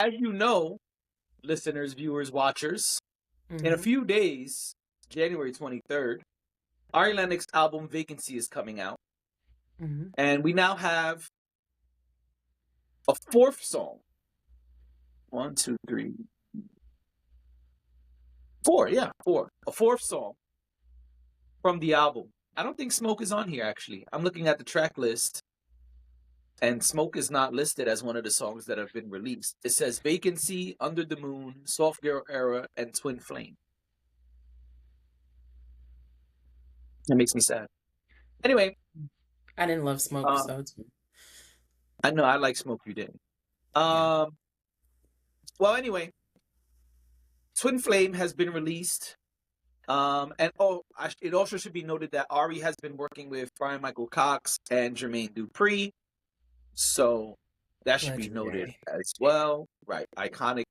As you know, listeners, viewers, watchers, in a Mm-hmm. few days, January 23rd, Ari Lennox album Vacancy is coming out. Mm-hmm. And we now have a fourth song. One, two, three, four. Yeah, four. A fourth song from the album. I don't think Smoke is on here, actually. I'm looking at the track list, and Smoke is not listed as one of the songs that have been released. It says Vacancy, Under the Moon, Soft Girl Era, and Twin Flame. That makes me sad. Anyway, I didn't love Smoke, uh, so it's I know I like Smoke You Did. yeah. Um, well, anyway, Twin Flame has been released. And it also should be noted that Ari has been working with Brian Michael Cox and Jermaine Dupri. So that should be noted Legendary. as well. Right. Iconic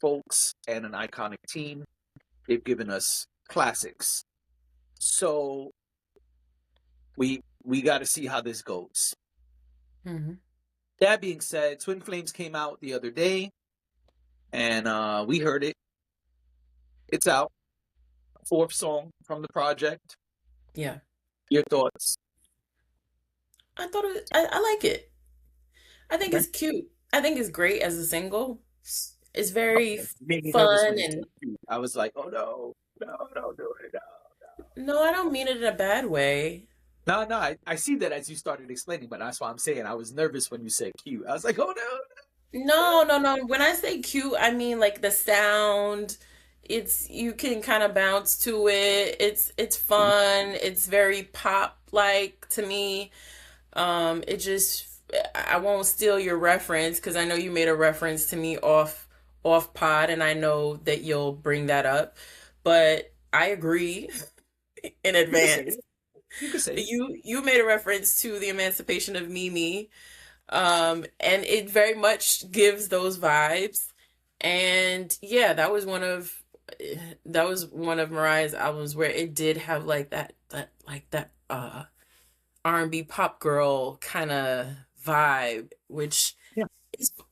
folks and an iconic team. They've given us classics. So we got to see how this goes. Mm-hmm. That being said, Twin Flames came out the other day, and we heard it. It's out. Fourth song from the project. Yeah. Your thoughts? I like it. I think Okay. it's cute. I think it's great as a single. It's very You made me nervous fun when you said and cute. I was like, oh no, no, don't do it. No. no, I don't mean it in a bad way. No, no, I see that as you started explaining, but that's why I'm saying I was nervous when you said cute. I was like, oh no. No, no, no. When I say cute, I mean like the sound. It's you can kind of bounce to it. It's fun. It's very pop like to me. It just I won't steal your reference because I know you made a reference to me off pod, and I know that you'll bring that up. But I agree in You can say advance. it. You can say it. You made a reference to the emancipation of Mimi, and it very much gives those vibes. And yeah, that was one of Mariah's albums where it did have like that R&B pop girl kind of vibe, which Yeah.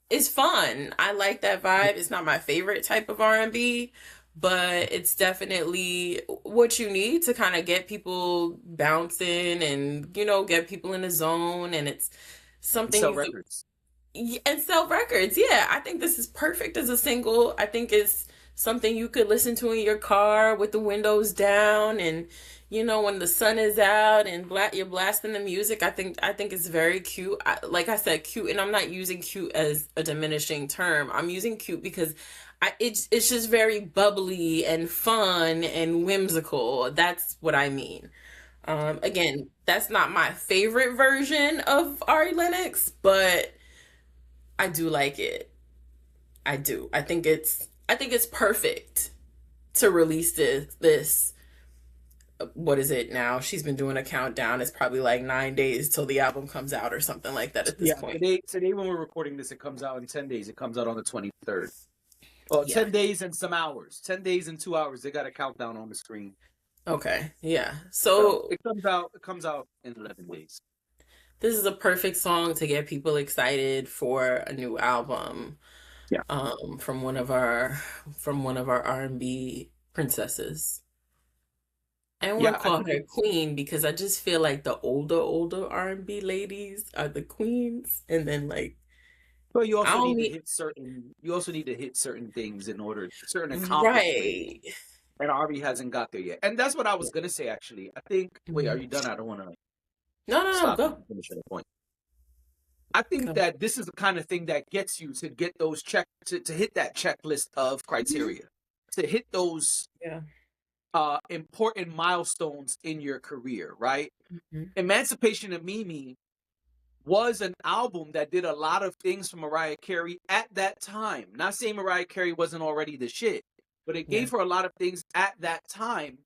is fun. I like that vibe. It's not my favorite type of R&B, but it's definitely what you need to kind of get people bouncing and get people in the zone, and it's something Sell you could records. and sell records. Yeah, I think this is perfect as a single. I think it's something you could listen to in your car with the windows down, and when the sun is out and you're blasting the music. I think it's very cute. Like I said, cute, and I'm not using cute as a diminishing term. I'm using cute because it's just very bubbly and fun and whimsical. That's what I mean. Again, that's not my favorite version of Ari Lennox, but I do like it. I do. I think it's perfect to release this. What is it now? She's been doing a countdown. It's probably like 9 days till the album comes out or something like that at this Yeah, point. today when we're recording this, it comes out in 10 days. It comes out on the 23rd. Well, Yeah. 10 days and some hours. 10 days and 2 hours. They got a countdown on the screen. Okay. Yeah. So So it comes out in 11 days. this is a perfect song to get people excited for a new album Yeah. from one of our R&B princesses. I want Yeah, to I call think her queen because I just feel like the older R&B ladies are the queens, and then like well, I don't need you also need to hit certain things in order certain accomplishments. right. And Ari hasn't got there yet. And that's what I was gonna say actually. I think wait, are Mhm. you done? I don't wanna No, no, no, stop you go, from finishing the point. I think go. that this is the kind of thing that gets you to get those to hit that checklist of Mhm. criteria. To hit those Yeah. important milestones in your career, right? Mhm. Emancipation of Mimi was an album that did a lot of things for Mariah Carey at that time. Not saying Mariah Carey wasn't already the shit, but it Yeah. gave her a lot of things at that time.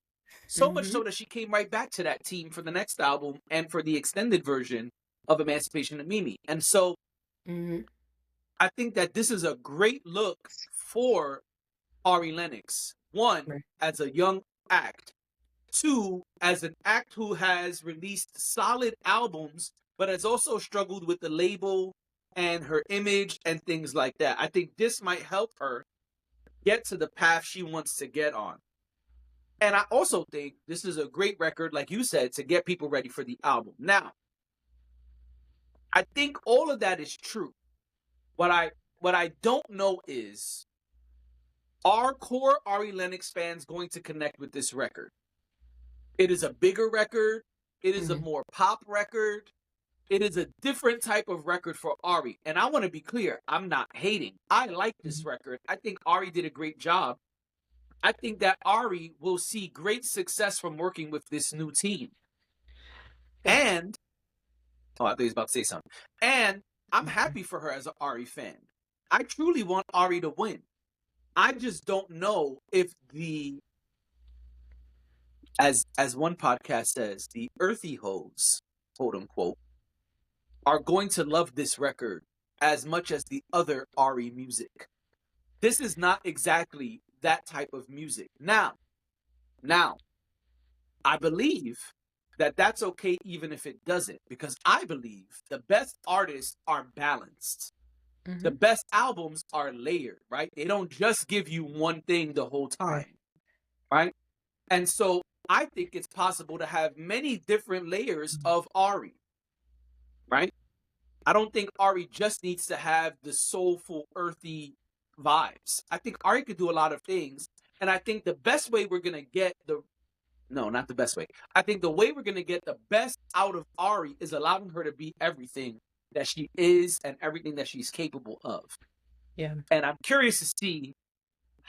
So much Hmm. so that she came right back to that team for the next album and for the extended version of Emancipation of Mimi. And so Hmm. I think that this is a great look for Ari Lennox. One, Right. as a young act. Two, as an act who has released solid albums, but has also struggled with the label and her image and things like that. I think this might help her get to the path she wants to get on. And I also think this is a great record, like you said, to get people ready for the album. Now, I think all of that is true. What I don't know is, are core Ari Lennox fans going to connect with this record? It is a bigger record. It is a more pop record. It is a different type of record for Ari. And I want to be clear, I'm not hating. I like this record. I think Ari did a great job. I think that Ari will see great success from working with this new team. And, I thought he was about to say something. And I'm happy for her as an Ari fan. I truly want Ari to win. I just don't know if as one podcast says, the earthy hoes, quote unquote, are going to love this record as much as the other Ari music. This is not exactly that type of music. Now, I believe that that's okay even if it doesn't, because I believe the best artists are balanced. The best albums are layered, right? They don't just give you one thing the whole time, right? And so I think it's possible to have many different layers of Ari, right? I don't think Ari just needs to have the soulful, earthy vibes. I think Ari could do a lot of things. And I think the best way we're going to get not the best way. I think the way we're going to get the best out of Ari is allowing her to be everything that she is and everything that she's capable of. Yeah. And I'm curious to see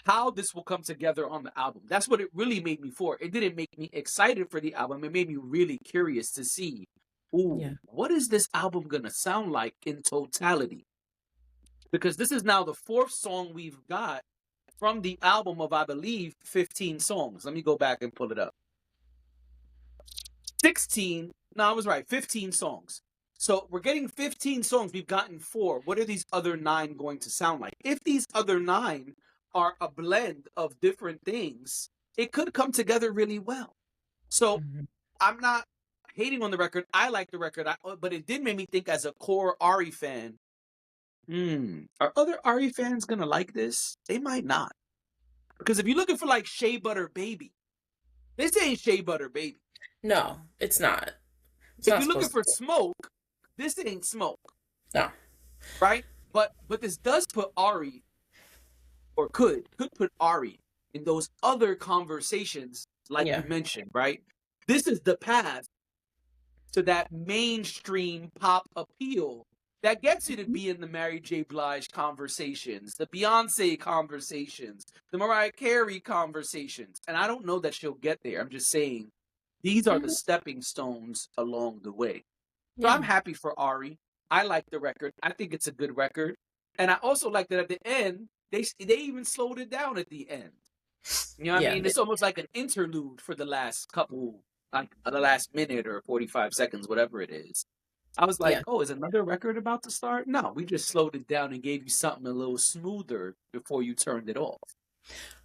how this will come together on the album. That's what it really made me for. It didn't make me excited for the album. It made me really curious to see, what is this album going to sound like in totality? Because this is now the 4th song we've got from the album of, I believe, 15 songs. Let me go back and pull it up. 15 songs. So we're getting 15 songs. We've gotten 4. What are these other 9 going to sound like? If these other 9 are a blend of different things, it could come together really well. So I'm not hating on the record. I like the record, but it did make me think as a core Ari fan, are other Ari fans going to like this? They might not. Because if you're looking for like Shea Butter Baby, this ain't Shea Butter Baby. No, it's not. If you're looking for smoke, this ain't smoke. No. Right? But this does put Ari, or could put Ari in those other conversations like you mentioned, right? This is the path to that mainstream pop appeal that gets you to be in the Mary J. Blige conversations, the Beyonce conversations, the Mariah Carey conversations. And I don't know that she'll get there. I'm just saying these are the stepping stones along the way. So I'm happy for Ari. I like the record. I think it's a good record. And I also like that at the end, they even slowed it down at the end. You know what I mean? It's almost like an interlude for the last couple, like the last minute or 45 seconds, whatever it is. I was like, is another record about to start? No, we just slowed it down and gave you something a little smoother before you turned it off.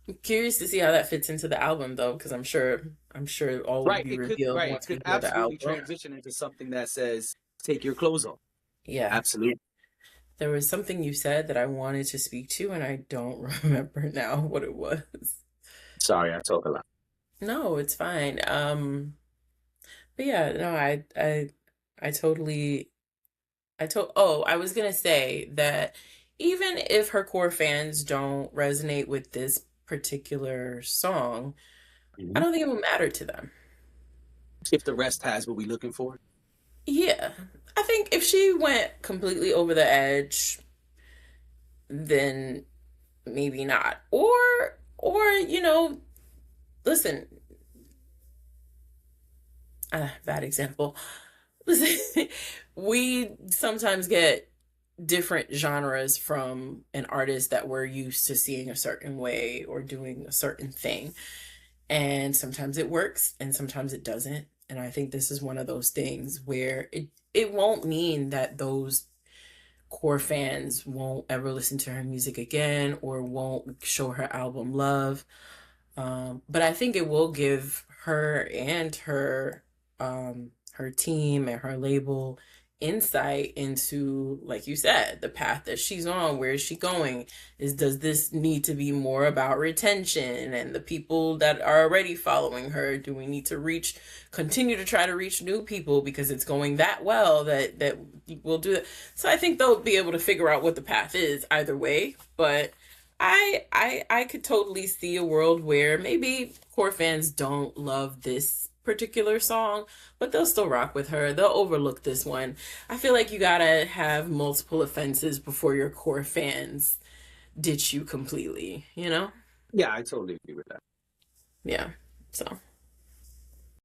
I'm curious to see how that fits into the album, though, because I'm sure all will be revealed once we hear the album. Absolutely transition into something that says, take your clothes off. Yeah. Absolutely. There was something you said that I wanted to speak to, and I don't remember now what it was. Sorry, I talk a lot. No, it's fine. But yeah, no, I was gonna say that even if her core fans don't resonate with this particular song, I don't think it will matter to them. If the rest has what we're looking for? Yeah. I think if she went completely over the edge, then maybe not. Or listen, bad example. Listen, we sometimes get different genres from an artist that we're used to seeing a certain way or doing a certain thing. And sometimes it works and sometimes it doesn't. And I think this is one of those things where it won't mean that those core fans won't ever listen to her music again or won't show her album love. But I think it will give her and her team and her label insight into, like you said, the path that she's on. Where is she going? Does this need to be more about retention and the people that are already following her? Do we need to continue to try to reach new people because it's going that well that we'll do it? So I think they'll be able to figure out what the path is either way. But I could totally see a world where maybe core fans don't love this particular song, but they'll still rock with her. They'll overlook this one. I feel like you gotta have multiple offenses before your core fans ditch you completely, you know? Yeah, I totally agree with that. Yeah. So